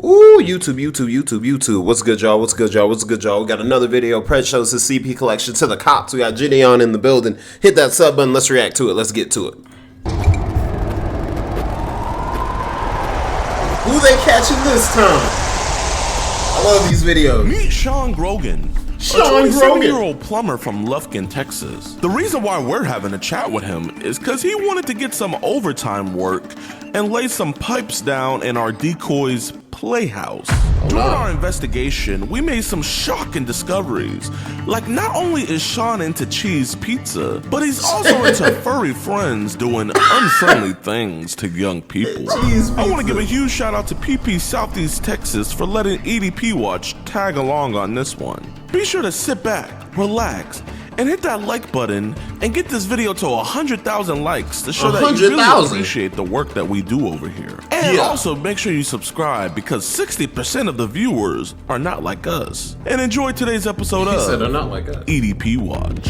Ooh, YouTube. What's good, y'all? What's good, y'all? We got another video. Pred shows his CP collection to the cops. We got Jidion in the building. Hit that sub button. Let's react to it. Let's get to it. Who they catching this time? I love these videos. Meet Sean Grogan. A 27-year-old plumber from Lufkin, Texas. The reason why we're having a chat with him is because he wanted to get some overtime work and lay some pipes down in our decoy's playhouse. During our investigation, we made some shocking discoveries. Like, not only is Sean into cheese pizza, but he's also into furry friends doing unfriendly things to young people. I want to give a huge shout out to PP Southeast Texas for letting EDP Watch tag along on this one. Be sure to sit back, relax, and hit that like button and get this video to 100,000 likes to show that you really appreciate the work that we do over here. And also make sure you subscribe because 60% of the viewers are not like us. And enjoy today's episode of they're not like us. EDP Watch.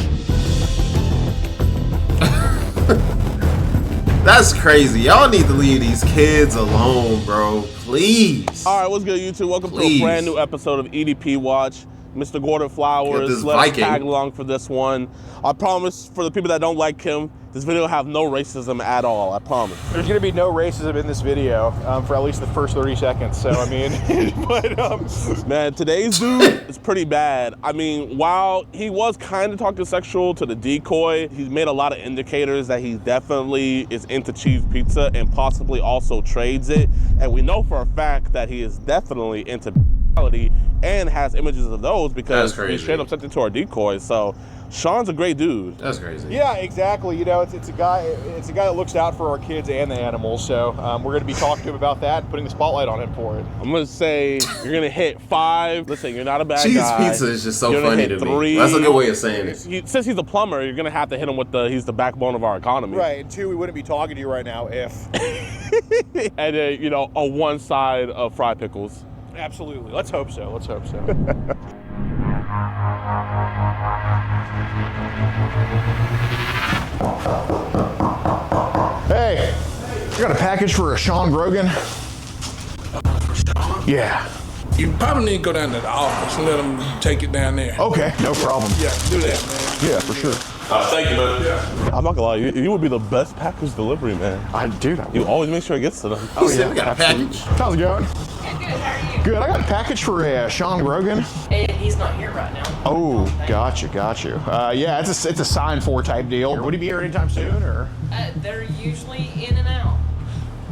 That's crazy. Y'all need to leave these kids alone, bro. Please. All right, what's good, YouTube? Welcome to a brand new episode of EDP Watch. Mr. Gordon Flowers, let's tag along for this one. I promise, for the people that don't like him, this video will have no racism at all, I promise. There's gonna be no racism in this video for at least the first 30 seconds, so I mean, man, today's dude is pretty bad. I mean, while he was kind of talking sexual to the decoy, he's made a lot of indicators that he definitely is into cheese pizza and possibly also trades it. And we know for a fact that he is definitely into and has images of those because he straight up sent it to our decoys. So Sean's a great dude. That's crazy. Yeah, exactly. You know, it's a guy that looks out for our kids and the animals. So we're going to be talking to him about that and putting the spotlight on him for it. I'm going to say you're going to hit 5. Listen, you're not a bad cheese guy. Pizza is just so funny to me. That's a good way of saying it. Since he's a plumber, you're going to have to hit him with he's the backbone of our economy. Right. And 2, we wouldn't be talking to you right now if. And then, you know, on one side of fried pickles. Absolutely. Let's hope so. Let's hope so. Hey, I got a package for a Sean Grogan. Yeah. You probably need to go down to the office and let them take it down there. Okay, no problem. Yeah, do that, man. Yeah, for sure. Thank you, man. Yeah. I'm not gonna lie, you would be the best package delivery, man. You always make sure it gets to them. Oh, yeah, we got a package. How's it going? Good, how are you? Good, I got a package for Sean Grogan. He's not here right now. Oh, got you. Yeah, it's a sign for type deal. Would he be here anytime soon, or? They're usually in and out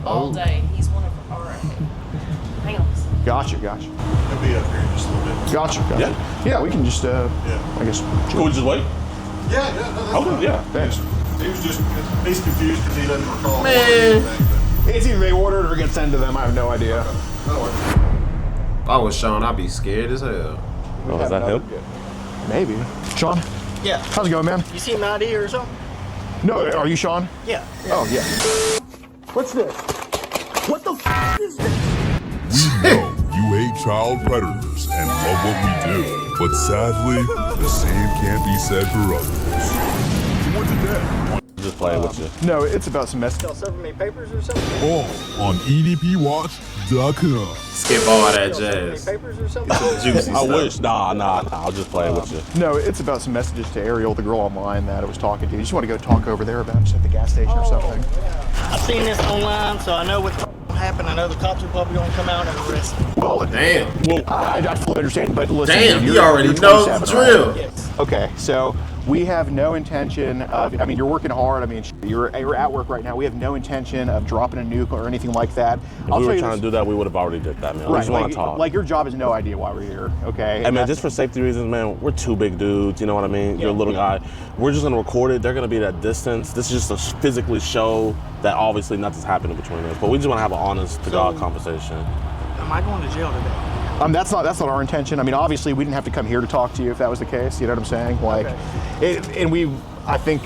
all day. He's one of our, hang on. Gotcha. He'll be up here in just a little bit. Gotcha. Yeah, we can just, I guess. Can we just wait? Yeah, no, that's fine. Yeah. Thanks. He's confused because he doesn't recall. Man. It's either they ordered or get sent to them. I have no idea. If I was Sean, I'd be scared as hell. Oh, is that him? Maybe. Sean? Yeah. How's it going, man? You see an ID or something? No, are you Sean? Yeah. Oh, yeah. What's this? What the f is this? We know you hate child predators and love what we do, but sadly, the same can't be said for others. What did that? Just playing with you. No, it's about some messages. Y'all serving me papers or something? All on EDPWatch.com. Skip all that jazz. Papers or something? Juicy I stuff. wish. Nah. I'll just play with you. No, it's about some messages to Ariel, the girl online that I was talking to. You just want to go talk over there about just at the gas station or something? Yeah. I've seen this online, so I know what happened. I know the cops are probably going to come out and arrest me. Oh, damn. Well, I fully understand, but listen. Damn, you already know the drill. Yes. Okay, so we have no intention of, I mean, you're working hard. I mean, you're at work right now. We have no intention of dropping a nuke or anything like that. If we were trying to do that, we would have already did that, man. We just want to talk. Like, your job has no idea why we're here, okay? Hey, man, just for safety reasons, man, we're 2 big dudes, you know what I mean? You're a little guy. We're just going to record it. They're going to be at that distance. This is just to physically show that obviously nothing's happening between us. But we just want to have an honest-to-God conversation. Am I going to jail today? That's not our intention. I mean, obviously, we didn't have to come here to talk to you if that was the case. You know what I'm saying? Like, and I think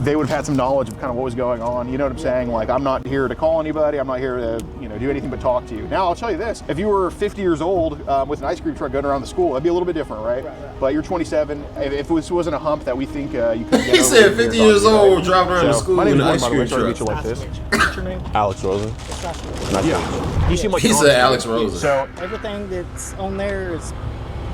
they would have had some knowledge of kind of what was going on. You know what I'm saying? Like, I'm not here to call anybody. I'm not here to, you know, do anything but talk to you. Now, I'll tell you this. If you were 50 years old with an ice cream truck going around the school, that'd be a little bit different, right? But you're 27. If this wasn't a hump that we think you could get He over, said 50 years old, driving around the school my in name's an ice Warren, by the way. cream Sorry to meet you truck. like this. What's your name? Alex Rosen. Yeah. You seem like He an said honest Alex guy. Rosen. So, Everything that's on there is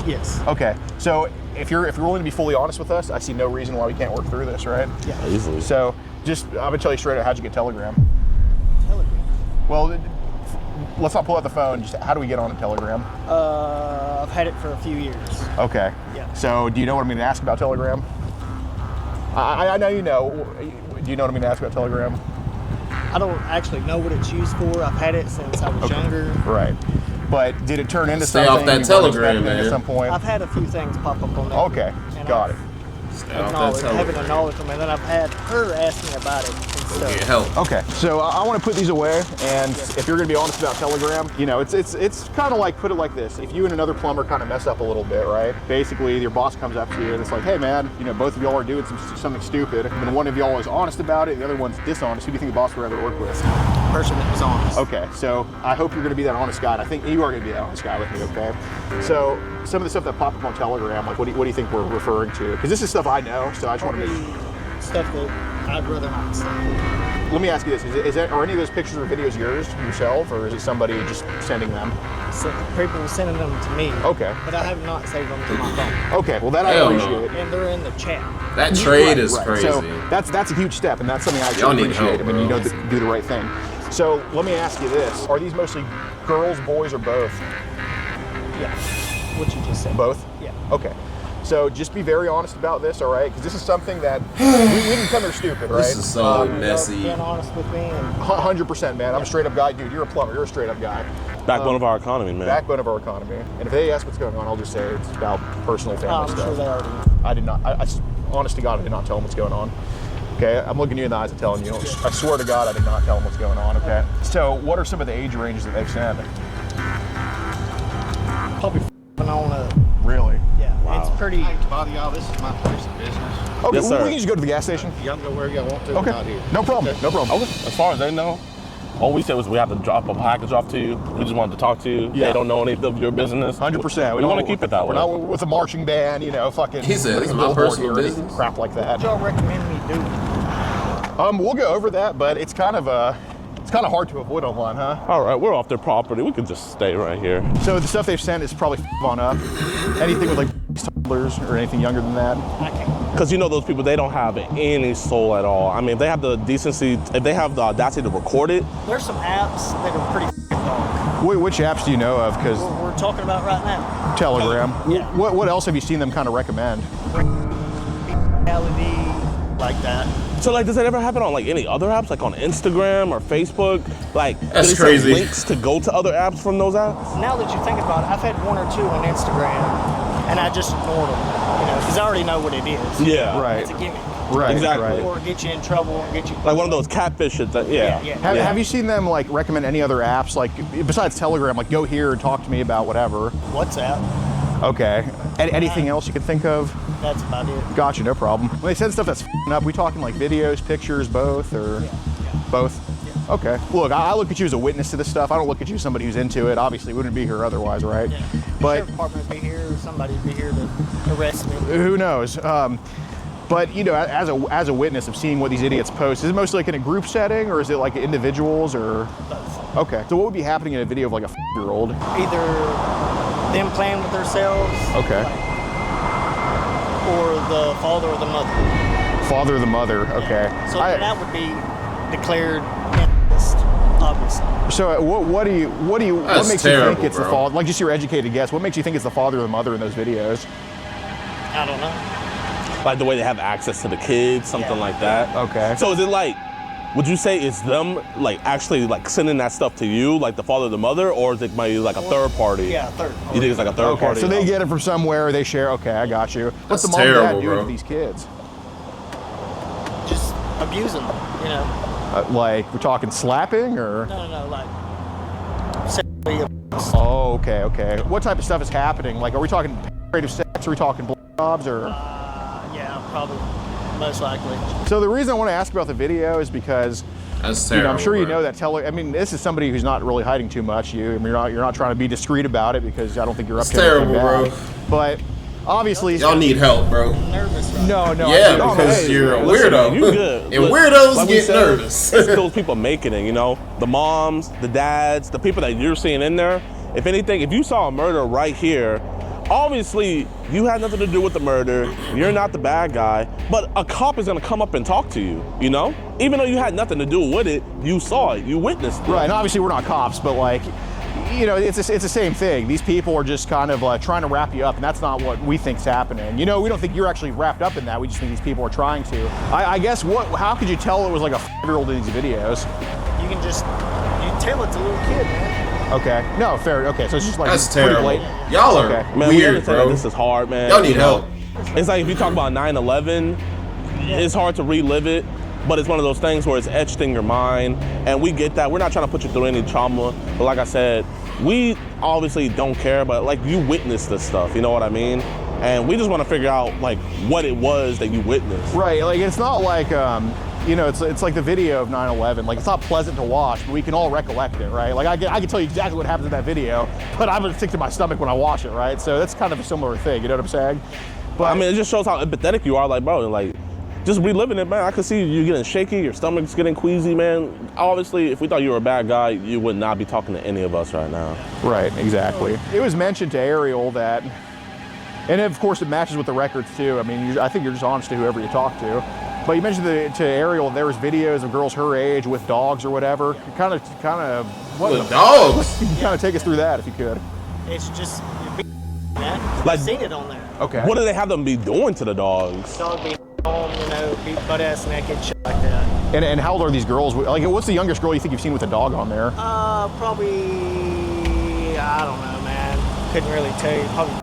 yes. okay. So if you're willing to be fully honest with us, I see no reason why we can't work through this, right? Yeah. Easily. So just, I'm gonna tell you straight out, how'd you get Telegram? Telegram. Well, let's not pull out the phone. Just how do we get on a Telegram? I've had it for a few years. Okay. Yeah. So do you know what I'm gonna ask about Telegram? I know you know. Do you know what I'm gonna ask about Telegram? I don't actually know what it's used for. I've had it since I was younger. Right. But did it turn into Stay something? off that you weren't Telegram, expecting man. At some point. I've had a few things pop up on there. Okay. Got it. Having a knowledge of them, and then I've had her ask me about it and stuff. Get help. Okay, so I want to put these away, and if you're going to be honest about Telegram, you know, it's kind of like, put it like this: if you and another plumber kind of mess up a little bit, right? Basically, your boss comes up to you and it's like, hey man, you know, both of y'all are doing something stupid, and one of y'all is honest about it, and the other one's dishonest. Who do you think the boss would rather work with? Person that was honest. Okay, so I hope you're going to be that honest guy, and I think you are going to be that honest guy with me, okay? So some of the stuff that popped up on Telegram, like what do you think we're referring to? Because this is stuff I know, so I just want to make Stuff that I'd rather not say. Let me ask you this: are any of those pictures or videos yours yourself, or is it somebody just sending them? So people sending them to me. Okay. But I have not saved them to my phone. Okay, well that I Hell no. appreciate. And they're in the chat. That trade is Right. crazy. So that's a huge step, and that's something I Y'all actually need appreciate. help, I mean, you bro. know, do the right thing. So let me ask you this: are these mostly girls, boys, or both? Yeah. What you just said. Both. Yeah. Okay. So just be very honest about this, all right? Because this is something that we didn't come here stupid, right? This is so messy. Being honest with me. And 100%, man. I'm a straight up guy, dude. You're a plumber. You're a straight up guy. Backbone of our economy, man. Backbone of our economy. And if they ask what's going on, I'll just say it's about personal family I'm stuff. sure they already know. I did not. Honest to God, I did not tell them what's going on. Okay, I'm looking you in the eyes and telling you. I swear to God, I did not tell them what's going on. Okay. So, what are some of the age ranges that they've sent? Probably on a. Really? Yeah. It's pretty. Hey, to bother y'all, this is my place of business. Okay, Yes, sir. we can just go to the gas station. Y'all can go where y'all want to, but Okay. not here. No problem. No problem. Okay. As far as they know, all we said was we have to drop a package off to you. We just wanted to talk to you. Yeah. They don't know any of your business. 100%. We want to keep it that We're way. not with a marching band, you know, fucking. He said, putting "This is a my billboard personal here," business. crap like that. What y'all recommend me do? We'll go over that, but it's kind of hard to avoid online, huh? All right, we're off their property. We could just stay right here. So the stuff they've sent is probably on up. Anything with like toddlers or anything younger than that. I can't. Because you know those people, they don't have any soul at all. I mean, if they have the decency, if they have the audacity to record it. There's some apps that are pretty dark. Which apps do you know of? Because We're talking about right now. Telegram. Yeah. What else have you seen them kind of recommend? LED, like that. So like, does that ever happen on like any other apps, like on Instagram or Facebook? Like, That's do they send crazy. links to go to other apps from those apps? Now that you think about it, I've had one or two on Instagram, and I just ignored them, you know, because I already know what it is. Yeah. Right. It's a gimmick. Right. Exactly. Right. Or get you in trouble, or get you. Like one of those catfish shit that, yeah. Yeah. Have you seen them like recommend any other apps, like besides Telegram, like go here and talk to me about whatever? WhatsApp. Okay. Anything else you can think of? That's about it. Gotcha, no problem. When they send stuff that's f***ing up, we talking like videos, pictures, both, or both? Yeah. Okay. Look, I look at you as a witness to this stuff. I don't look at you as somebody who's into it. Obviously, we wouldn't be here otherwise, right? Yeah. But Sheriff department would be here, or somebody would be here to arrest me. who knows? But you know, as a witness of seeing what these idiots post, is it mostly like in a group setting, or is it like individuals, or? Both. Okay. So what would be happening in a video of like a f***-year-old? Either them playing with themselves. Okay. Or the father or the mother. Father or the mother. Okay. So that would be declared incest, obviously. So what makes you terrible, think it's the bro. father? Like just your educated guess. What makes you think it's the father or the mother in those videos? I don't know. Like the way they have access to the kids, something Yeah. like that. Okay. So is it like, would you say it's them like actually like sending that stuff to you, like the father or the mother, or is it maybe like a third party? Yeah, third party. You think it's like a third Okay, party? so they get it from somewhere, they share. Okay, I got you. What's That's the mom and dad terrible, doing bro. to these kids? Just abusing them, you know. Like we're talking slapping or? No, like sexually abuse. Oh, okay. What type of stuff is happening? Like, are we talking penetrative sex? Are we talking blowjobs or? Yeah, probably. most likely. So the reason I want to ask about the video is because That's terrible, I'm sure you bro. know that I mean, this is somebody who's not really hiding too much. You're not trying to be discreet about it because I don't think you're up It's to anything terrible, bad. bro. But obviously, Y'all need help, bro. Nervous, right? no, Yeah, no, because hey, you're a Listen, weirdo. man, you good. And Look, weirdos like we get said, nervous. It's those people making it, you know? The moms, the dads, the people that you're seeing in there. If anything, if you saw a murder right here, obviously you had nothing to do with the murder. You're not the bad guy, but a cop is gonna come up and talk to you, you know? Even though you had nothing to do with it, you saw it, you witnessed it. Right, and obviously we're not cops, but like, you know, it's the same thing. These people are just kind of trying to wrap you up, and that's not what we think's happening. You know, we don't think you're actually wrapped up in that. We just think these people are trying to. I guess how could you tell it was like a 5-year-old in these videos? You can just, you tell it's a little kid, man. Okay, no, fair. Okay, so it's just like That's pretty terrible. blatant. Y'all are Okay. Man, we weird, understand bro. that this is hard, man. Y'all need help. It's like if you talk about 9/11, it's hard to relive it, but it's one of those things where it's etched in your mind, and we get that. We're not trying to put you through any trauma, but like I said, we obviously don't care, but like you witnessed this stuff, you know what I mean? And we just want to figure out like what it was that you witnessed. Right, like it's not like, you know, it's like the video of 9/11. Like it's not pleasant to watch, but we can all recollect it, right? Like I can tell you exactly what happens in that video, but I'm gonna stick to my stomach when I watch it, right? So that's kind of a similar thing, you know what I'm saying? But I mean, it just shows how empathetic you are, like, bro, like, just reliving it, man. I could see you getting shaky, your stomach's getting queasy, man. Obviously, if we thought you were a bad guy, you would not be talking to any of us right now. Right, exactly. It was mentioned to Ariel that, and of course it matches with the records too. I mean, I think you're just honest to whoever you talk to. But you mentioned to Ariel there was videos of girls her age with dogs or whatever. Kind of, what With dogs? You can kind of take us through that if you could. It's just, man. Like- I've seen it on there. Okay. What do they have them be doing to the dogs? Dog be home, you know, be butt ass naked, shit like that. And how old are these girls? Like, what's the youngest girl you think you've seen with a dog on there? Probably, I don't know, man. Couldn't really tell you. Probably,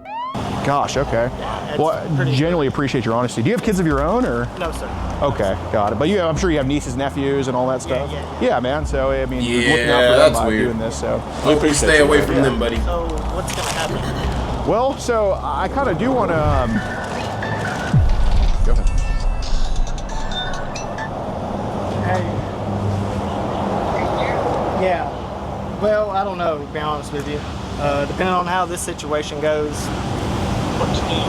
Gosh, okay. it's Well, I pretty- genuinely appreciate your honesty. Do you have kids of your own, or? no, sir. Okay, got it. But I'm sure you have nieces, nephews, and all that stuff. yeah. Yeah, man. So I mean, you're looking out Yeah, for them that's by weird. doing this. So, We appreciate Stay you, away man. from them, buddy. So, what's gonna happen? well, so I kind of do want to. Go ahead. Hey. Yeah. Well, I don't know, to be honest with you. Depending on how this situation goes. What to do?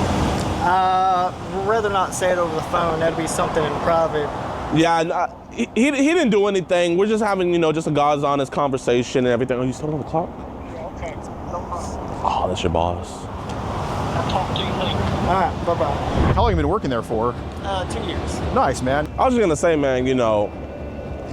Rather not say it over the phone. That'd be something in private. Yeah, he didn't do anything. We're just having, you know, just a God's honest conversation and everything. Oh, you still on the clock? Okay. Oh, that's your boss. I'll talk to you later. All right. Bye-bye. How long have you been working there for? 2 years. Nice, man. I was just gonna say, man, you know,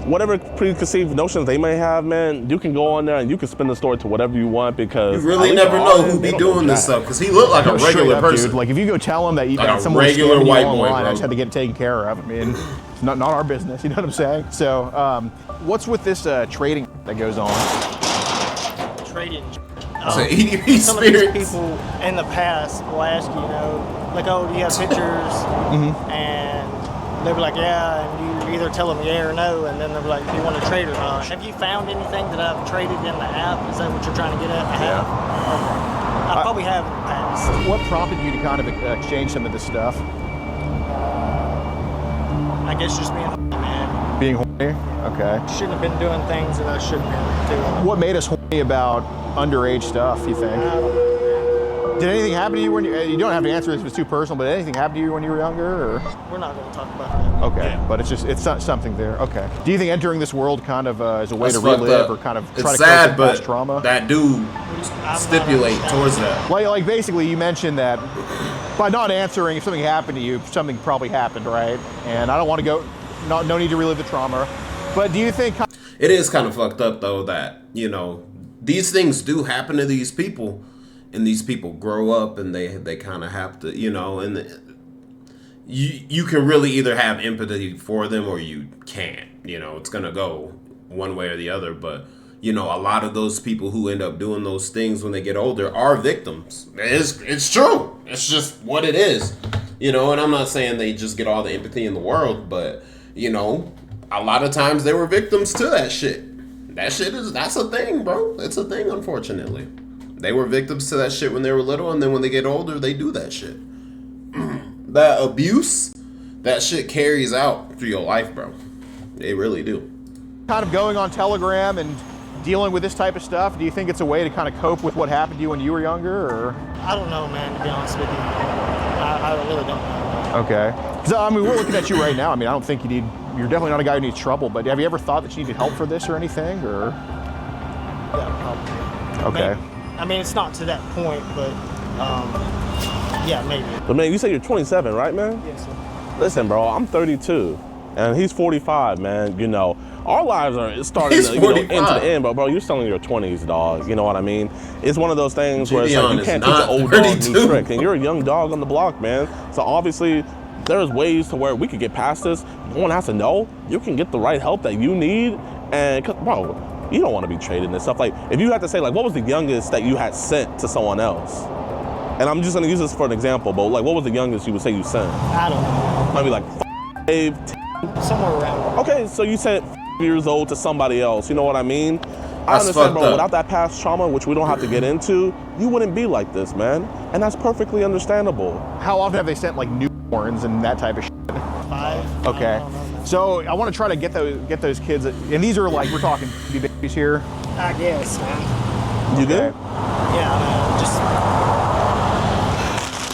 whatever preconceived notions they may have, man, you can go on there and you can spin the story to whatever you want because You really at least never all know of them, who they be don't know doing this jack. stuff because he looked like a No, straight regular up, person. dude. Like if you go tell them that Like that a someone's regular scamming you white boy, online, I bro. just had to get it taken care of. I mean, it's not our business. You know what I'm saying? So, what's with this trading that goes on? Trading. It's an EDP Some of these spirits. people in the past will ask you, you know, like, oh, do you have pictures? And they'll be like, yeah, and you either tell them yeah or no, and then they'll be like, do you want to trade or not? Have you found anything that I've traded in the app? Is that what you're trying to get at? Yeah. Okay. I probably have in the past. What prompted you to kind of exchange some of this stuff? I guess just being man. Being horny? Okay. Shouldn't have been doing things that I shouldn't have been doing. What made us horny about underage stuff, you think? Did anything happen to you when you don't have to answer this if it's too personal, but did anything happen to you when you were younger? Or? We're not going to talk about that. Okay, but it's not something there. Okay. Do you think entering this world kind of is a way That's to fucked relive up. or kind of It's try to sad, cope with past but trauma? that dude stipulate towards that. Like basically you mentioned that by not answering, if something happened to you, something probably happened, right? And I don't want to go, no need to relive the trauma. But do you think... It is kind of fucked up though that, you know, these things do happen to these people, and these people grow up and they kind of have to, you know, and you can really either have empathy for them or you can't. You know, it's gonna go one way or the other. But you know, a lot of those people who end up doing those things when they get older are victims. It's true. It's just what it is. You know, and I'm not saying they just get all the empathy in the world, but you know, a lot of times they were victims to that shit. That's a thing, bro. It's a thing, unfortunately. They were victims to that shit when they were little, and then when they get older, they do that shit. That abuse that shit carries out through your life, bro. They really do. Kind of going on Telegram and dealing with this type of stuff, do you think it's a way to kind of cope with what happened to you when you were younger, or? I don't know, man, to be honest with you. I really don't know. Okay. Because, I mean, we're looking at you right now. I mean, I don't think you're definitely not a guy who needs trouble, but have you ever thought that you needed help for this or anything, or? Yeah, probably. Okay. Maybe. I mean, it's not to that point, but yeah, maybe. But man, you say you're 27, right, man? Yes, sir. Listen, bro, I'm 32, and he's 45, man. You know, our lives are starting to, into the end, but bro, you're still in your 20s, dog. You know what I mean? It's one of those things where it's like you can't teach an old dog new trick, and you're a young dog on the block, man. So obviously, there's ways to where we could get past this. No one has to know. You can get the right help that you need, and bro, you don't want to be traded and stuff. Like, if you had to say, like, what was the youngest that you had sent to someone else? And I'm just gonna use this for an example, but like, what was the youngest you would say you sent? I don't know. Maybe like 5, 10. Somewhere around. Okay, so you sent years old to somebody else. You know what I mean? I understand, bro. Without that past trauma, which we don't have to get into, you wouldn't be like this, man. And that's perfectly understandable. How often have they sent like newborns and that type of shit? 5. Okay. So I want to try to get those kids, and these are like, we're talking babies here. I guess, man. You good? Yeah, man. Just.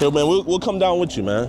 Yo, man, we'll come down with you, man.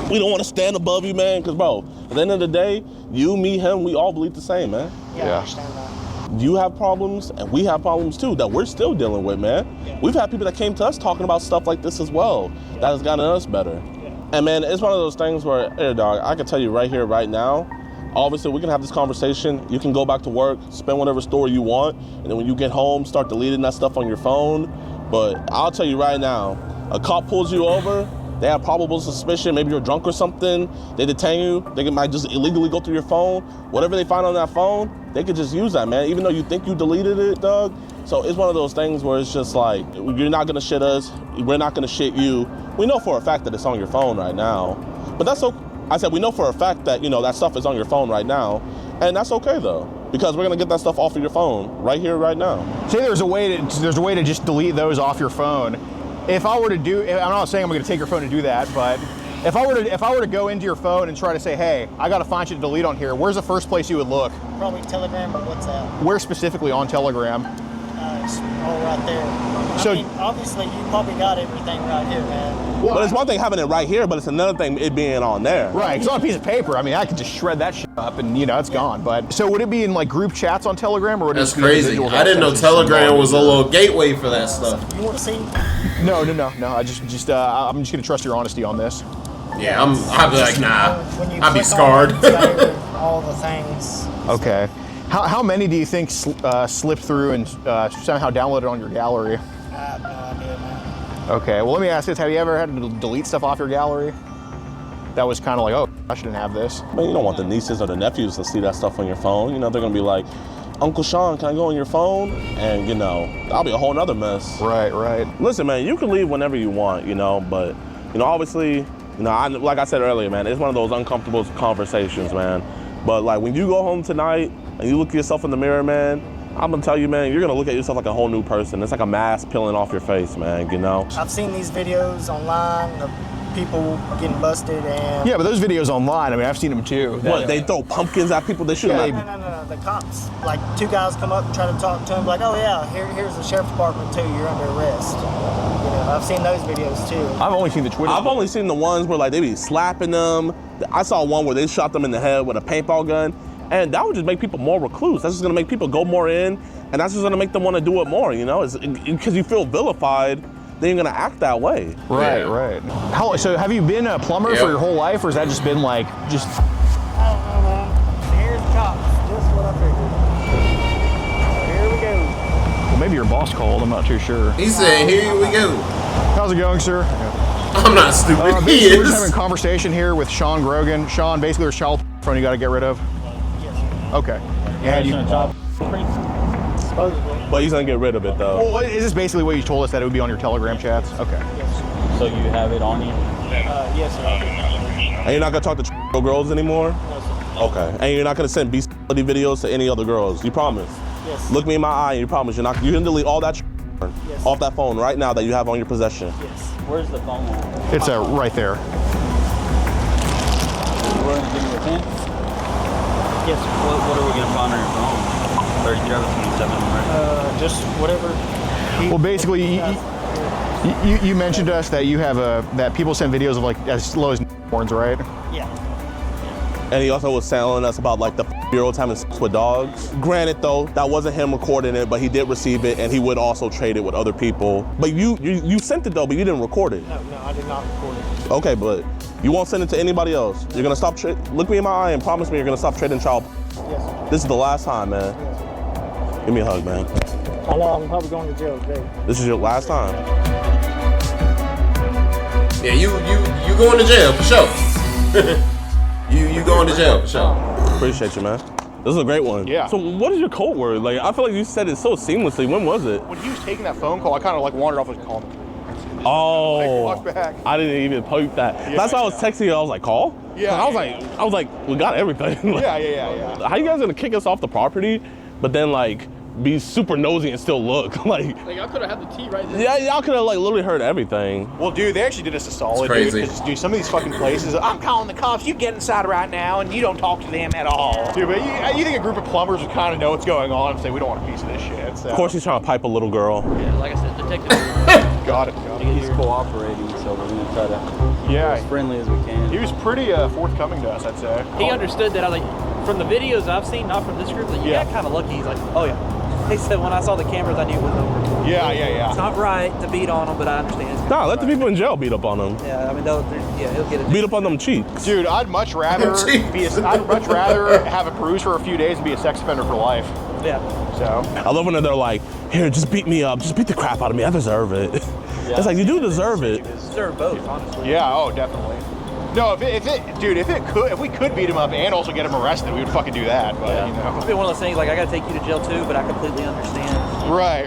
We don't want to stand above you, man, because, bro, at the end of the day, you, me, him, we all believe the same, man. Yeah, I understand that. You have problems, and we have problems, too, that we're still dealing with, man. Yeah. We've had people that came to us talking about stuff like this as well, that has gotten us better. Yeah. And, man, it's one of those things where, hey, dog, I can tell you right here, right now, obviously, we can have this conversation. You can go back to work, spend whatever story you want, and then when you get home, start deleting that stuff on your phone. But I'll tell you right now, a cop pulls you over, they have probable suspicion, maybe you're drunk or something, they detain you, they might just illegally go through your phone. Whatever they find on that phone, they could just use that, man, even though you think you deleted it, Doug. So it's one of those things where it's just like, you're not gonna shit us, we're not gonna shit you. We know for a fact that it's on your phone right now, but that's okay. I said, we know for a fact that, you know, that stuff is on your phone right now, and that's okay though, because we're gonna get that stuff off of your phone right here, right now. Say there's a way to just delete those off your phone. If I were to do, I'm not saying I'm going to take your phone to do that, but if I were to go into your phone and try to say, hey, I got to find you to delete on here, where's the first place you would look? Probably Telegram or WhatsApp. Where specifically on Telegram? It's all right there. So, I mean, obviously, you probably got everything right here, man. Well, it's one thing having it right here, but it's another thing it being on there. Right, it's on a piece of paper. I mean, I could just shred that shit up and, you know, it's gone. But so would it be in like group chats on Telegram, or would That's crazy. I didn't know Telegram was a little gateway for that stuff. You want to see? No. I'm just gonna trust your honesty on this. Yeah, I'd be like, nah. I'd be scarred. All the things. Okay. How many do you think slipped through and somehow downloaded on your gallery? I have no idea, man. Okay, well let me ask this, have you ever had to delete stuff off your gallery? That was kind of like, oh, I shouldn't have this. Man, you don't want the nieces or the nephews to see that stuff on your phone. You know, they're gonna be like, Uncle Sean, can I go on your phone? And you know, that'll be a whole nother mess. Right. Listen, man, you can leave whenever you want, you know, but, you know, obviously, you know, like I said earlier, man, it's one of those uncomfortable conversations, man. But like when you go home tonight and you look at yourself in the mirror, man, I'm gonna tell you, man, you're gonna look at yourself like a whole new person. It's like a mask peeling off your face, man, you know? I've seen these videos online of people getting busted and... Yeah, but those videos online, I mean, I've seen them too. What, they throw pumpkins at people? They shoot them No. The cops, like 2 guys come up and try to talk to him, like, oh yeah, here's the sheriff's department too, you're under arrest. You know, I've seen those videos too. I've only seen the Twitter. I've only seen the ones where like they be slapping them. I saw one where they shot them in the head with a paintball gun. And that would just make people more recluse. That's just gonna make people go more in, and that's just gonna make them wanna do it more, you know? Because you feel vilified, then you're gonna act that way. Right. So have you been a plumber for your whole life, or has that just been like, just... I don't know, man. Here's the cops, just what I figured. Here we go. Well, maybe your boss called, I'm not too sure. He said, here we go. How's it going, sir? I'm not stupid, he is. We're just having a conversation here with Sean Grogan. Sean, basically there's child porn you gotta get rid of. Okay. Yeah, but he's gonna get rid of it though. Well, is this basically what you told us, that it would be on your Telegram chats? Okay. Yes. So you have it on you? Yes, sir. And you're not gonna talk to girls anymore? No, sir. Okay. And you're not gonna send bestiality videos to any other girls? You promise? Yes. Look me in my eye and you promise you're gonna delete all that off that phone right now that you have on your possession? Yes. Where's the phone at? It's right there. we're gonna give you a 10? Yes. What are we gonna find on your phone? 33 out of 27, right? Just whatever. Well, basically, you mentioned to us that you have that people send videos of like as low as horns, right? Yeah. And he also was telling us about like the year-olds having sex with dogs. Granted though, that wasn't him recording it, but he did receive it and he would also trade it with other people. But you sent it though, but you didn't record it. No, I did not record it. Okay, but you won't send it to anybody else. You're gonna stop, look me in my eye and promise me you're gonna stop trading child. Yes. This is the last time, man. Give me a hug, man. I know, I'm probably going to jail today. This is your last time. Yeah, you going to jail for sure. you going to jail for sure. Appreciate you, man. This is a great one. Yeah. So what is your code word? Like, I feel like you said it so seamlessly. When was it? When he was taking that phone call, I kind of like wandered off and called him. Oh, Walk back. I didn't even poke that. Yeah, That's why I was texting you. I was like, call? Yeah. I was like, we got everything. Like, Yeah. How you guys gonna kick us off the property, but then like be super nosy and still look like y'all could have had the tea right there. Yeah, y'all could have like literally heard everything. Well, dude, they actually did us a solid, crazy. dude. 'Cause, dude, some of these fucking places, I'm calling the cops. You get inside right now, and you don't talk to them at all. Dude, but you think a group of plumbers would kind of know what's going on and say we don't want a piece of this shit? So. Of course, he's trying to pipe a little girl. Yeah, like I said, detective. Got it. He's cooperating, so we're gonna try to be as friendly as we can. He was pretty forthcoming to us, I'd say. He understood that. I was like, from the videos I've seen, not from this group, that you got kind of lucky. He's like, oh yeah. He said when I saw the cameras, I knew it was over. Yeah. It's not right to beat on them, but I understand. Nah, let the people in jail beat up on him. Yeah, I mean, he'll get it. Beat up on them cheeks. Dude, I'd much rather have a bruise for a few days and be a sex offender for life. Yeah. So. I love when they're like, here, just beat me up. Just beat the crap out of me. I deserve it. Yeah. It's like, you do deserve it. You deserve both, honestly. Yeah, oh, definitely. No, if we could beat him up and also get him arrested, we would fucking do that. But you know, It's been one of those things. Like I got to take you to jail too, but I completely understand. Right.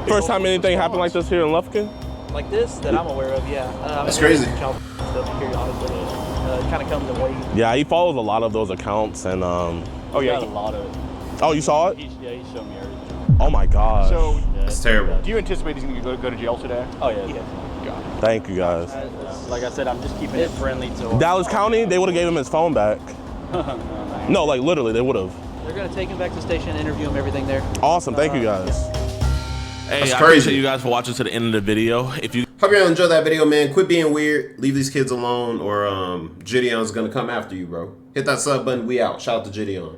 First time anything happened like this here in Lufkin? Like this that I'm aware of, yeah. That's crazy. Child stuff periodically. It kind of comes in waves. Yeah, he follows a lot of those accounts and Oh He yeah. got a lot of it. Oh, you saw it? He showed me everything. Oh my gosh. So That's terrible. do you anticipate he's gonna go to jail today? Oh yeah. Thank you guys. Like I said, I'm just keeping it friendly to Dallas County, they would have gave him his phone back. No, like literally, they would have. They're gonna take him back to the station, interview him, everything there. Awesome, thank you guys. Hey, That's I crazy. appreciate you guys for watching to the end of the video. If you Hope you enjoyed that video, man. Quit being weird. Leave these kids alone, or Jidion's gonna come after you, bro. Hit that sub button. We out. Shout out to Jidion.